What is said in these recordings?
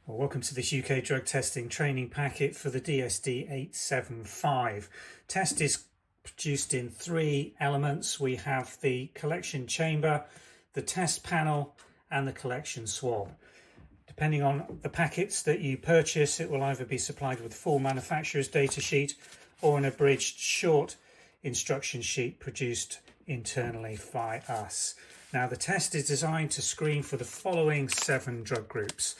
Well, welcome to this UK drug testing training packet for the DSD-875. Test is produced in three elements. We have the collection chamber, the test panel, and the collection swab. Depending on the packets that you purchase, it will either be supplied with a full manufacturer's data sheet or an abridged short instruction sheet produced internally by us. Now, the test is designed to screen for the following 7 drug groups.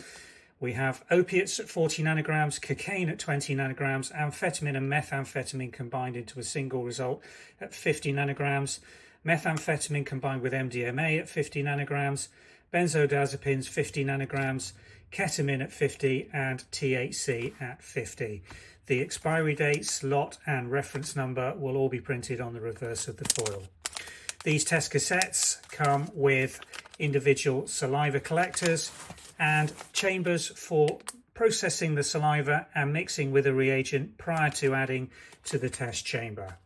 We have opiates at 40 nanograms, cocaine at 20 nanograms, amphetamine and methamphetamine combined into a single result at 50 nanograms, methamphetamine combined with MDMA at 50 nanograms, benzodiazepines 50 nanograms, ketamine at 50 and THC at 50. The expiry dates, lot and reference number will all be printed on the reverse of the foil. These test cassettes come with individual saliva collectors and chambers for processing the saliva and mixing with a reagent prior to adding to the test chamber.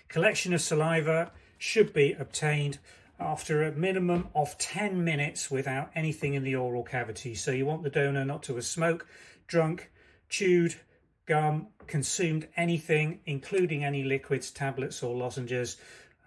Collection of saliva should be obtained after a minimum of 10 minutes without anything in the oral cavity. So you want the donor not to have smoked, drunk, chewed gum, consumed anything, including any liquids, tablets or lozenges,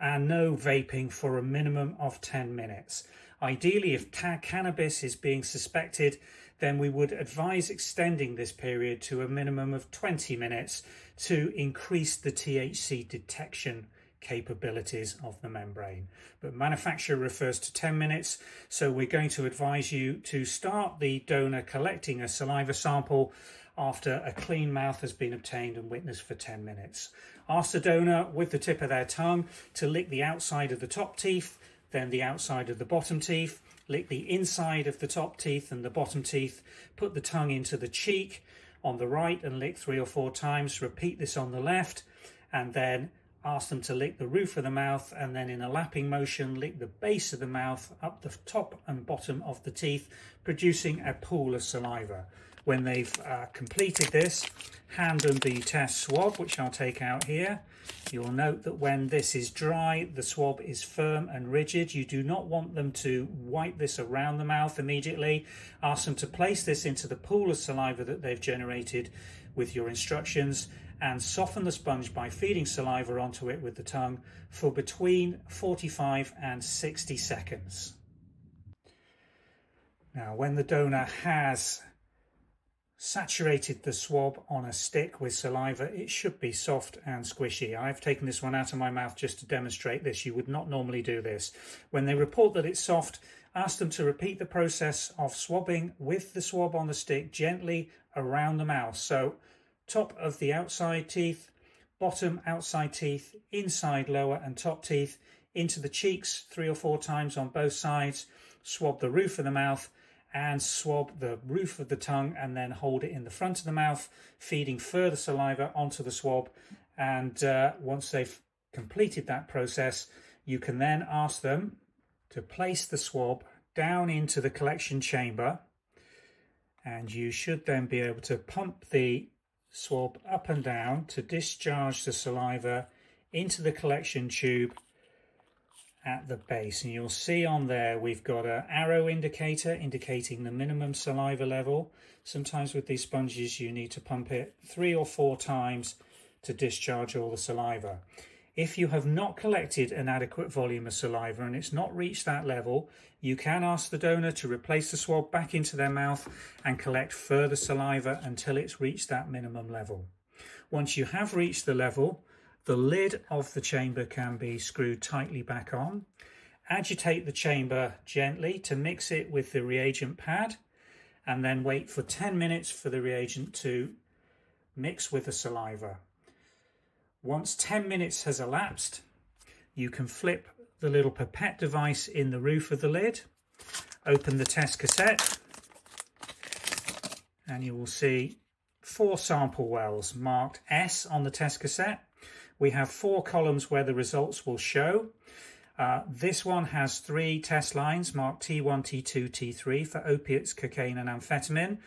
and no vaping for a minimum of 10 minutes. Ideally, if cannabis is being suspected, then we would advise extending this period to a minimum of 20 minutes to increase the THC detection capabilities of the membrane. But manufacturer refers to 10 minutes, so we're going to advise you to start the donor collecting a saliva sample after a clean mouth has been obtained and witnessed for 10 minutes. Ask the donor with the tip of their tongue to lick the outside of the top teeth, then the outside of the bottom teeth, lick the inside of the top teeth and the bottom teeth, put the tongue into the cheek on the right and lick 3 or 4 times, repeat this on the left, and then ask them to lick the roof of the mouth and then in a lapping motion lick the base of the mouth up the top and bottom of the teeth, producing a pool of saliva. When they've completed this, hand them the test swab, which I'll take out here. You'll note that when this is dry, the swab is firm and rigid. You do not want them to wipe this around the mouth immediately. Ask them to place this into the pool of saliva that they've generated with your instructions and soften the sponge by feeding saliva onto it with the tongue for between 45 and 60 seconds. Now, when the donor has saturated the swab on a stick with saliva, it should be soft and squishy. I've taken this one out of my mouth just to demonstrate this. You would not normally do this. When they report that it's soft, ask them to repeat the process of swabbing with the swab on the stick gently around the mouth. So top of the outside teeth, bottom outside teeth, inside lower and top teeth, into the cheeks 3 or 4 times on both sides, swab the roof of the mouth and swab the roof of the tongue and then hold it in the front of the mouth, feeding further saliva onto the swab. And once they've completed that process, you can then ask them to place the swab down into the collection chamber, and you should then be able to pump the swab up and down to discharge the saliva into the collection tube at the base. And you'll see on there we've got an arrow indicator indicating the minimum saliva level. Sometimes with these sponges you need to pump it 3 or 4 times to discharge all the saliva. If you have not collected an adequate volume of saliva and it's not reached that level, you can ask the donor to replace the swab back into their mouth and collect further saliva until it's reached that minimum level. Once you have reached the level, the lid of the chamber can be screwed tightly back on. Agitate the chamber gently to mix it with the reagent pad and then wait for 10 minutes for the reagent to mix with the saliva. Once 10 minutes has elapsed, you can flip the little pipette device in the roof of the lid, open the test cassette, and you will see 4 sample wells marked S on the test cassette. We have 4 columns where the results will show. This one has 3 test lines marked T1, T2, T3 for opiates, cocaine and amphetamine.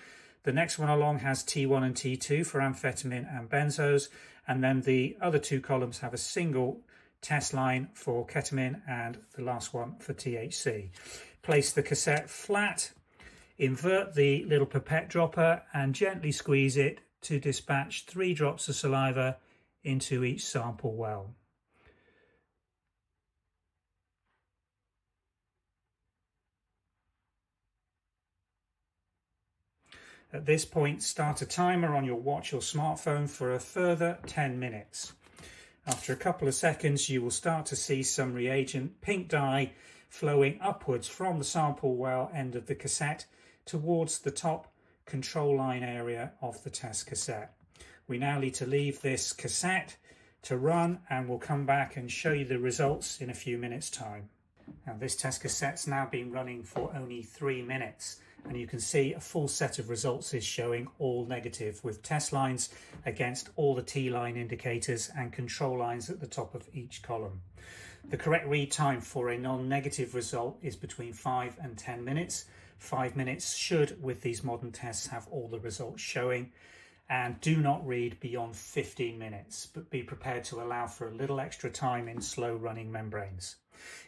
The next one along has T1 and T2 for amphetamine and benzos. And then the other 2 columns have a single test line for ketamine and the last one for THC. Place the cassette flat Invert the little pipette dropper and gently squeeze it to dispatch 3 drops of saliva into each sample well. At this point, start a timer on your watch or smartphone for a further 10 minutes. After a couple of seconds, you will start to see some reagent pink dye flowing upwards from the sample well end of the cassette towards the top control line area of the test cassette. We now need to leave this cassette to run, and we'll come back and show you the results in a few minutes' time. Now, this test cassette's now been running for only 3 minutes, and you can see a full set of results is showing all negative, with test lines against all the T-line indicators and control lines at the top of each column. The correct read time for a non-negative result is between 5 and 10 minutes. 5 minutes should, with these modern tests, have all the results showing, and do not read beyond 15 minutes, but be prepared to allow for a little extra time in slow running membranes.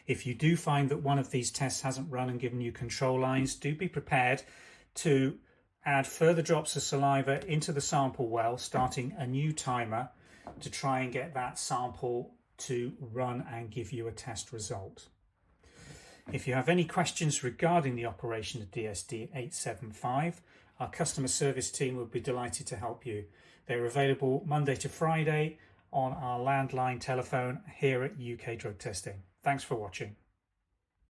If you do find that one of these tests hasn't run and given you control lines, do be prepared to add further drops of saliva into the sample well, starting a new timer to try and get that sample to run and give you a test result. If you have any questions regarding the operation of DSD-875, our customer service team would be delighted to help you. They're available Monday to Friday on our landline telephone here at UK Drug Testing. Thanks for watching.